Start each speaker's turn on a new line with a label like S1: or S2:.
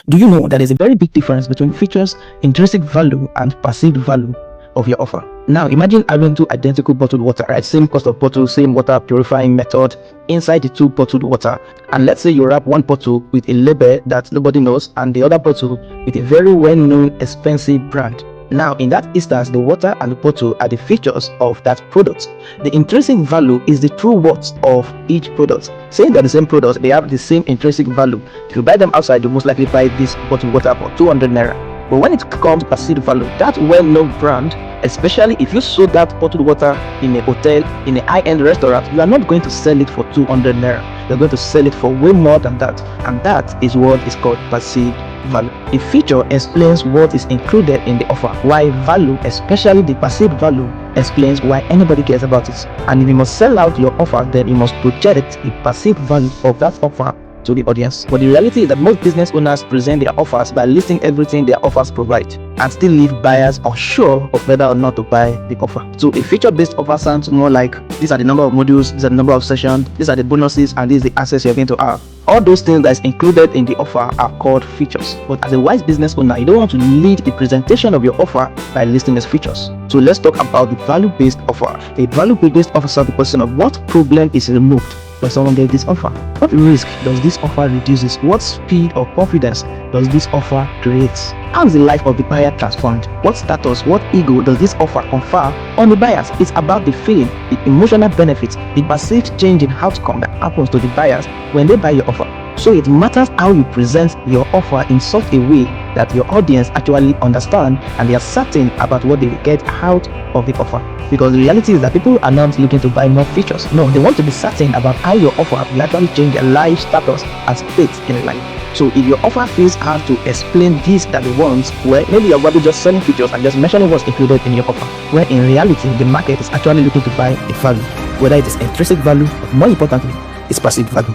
S1: Do you know that there's a very big difference between features, intrinsic value, and perceived value of your offer? Now, imagine having two identical bottled water, right? Same cost of bottle, same water purifying method inside the two bottled water. And let's say you wrap one bottle with a label that nobody knows and the other bottle with a very well-known expensive brand. Now, in that instance, the water and the bottle are the features of that product. The intrinsic value is the true worth of each product. Saying they're the same products, they have the same intrinsic value. If you buy them outside, you most likely buy this bottled water for 200 naira. But when it comes to perceived value, that well-known brand, especially if you sold that bottled water in a hotel, in a high-end restaurant, you are not going to sell it for 200 naira. You're going to sell it for way more than that. And that is what is called perceived value. A feature explains what is included in the offer, while value, especially the perceived value, explains why anybody cares about it. And if you must sell out your offer, then you must project a perceived value of that offer to the audience. But the reality is that most business owners present their offers by listing everything their offers provide and still leave buyers unsure of whether or not to buy the offer. So a feature-based offer sounds more like these are the number of modules, these are the number of sessions, these are the bonuses, and this is the access you're going to have. All those things that is included in the offer are called features. But as a wise business owner, you don't want to lead the presentation of your offer by listing as features. So let's talk about the value-based offer. A value-based offer solves the question of what problem is removed when someone gets this offer. What risk does this offer reduces? What speed or confidence does this offer create? How is the life of the buyer transformed? What status, what ego does this offer confer on the buyers? It's about the feeling, the emotional benefits, the perceived change in outcome that happens to the buyers when they buy your offer. So it matters how you present your offer in such a way that your audience actually understand and they are certain about what they will get out of the offer. Because the reality is that people are not looking to buy more features. No, they want to be certain about how your offer will actually change their life status and state in life. So if your offer feels hard to explain this that they want, well, maybe you're probably just selling features and just mentioning what's included in your offer, where in reality the market is actually looking to buy a value, whether it is intrinsic value or more importantly, it's perceived value.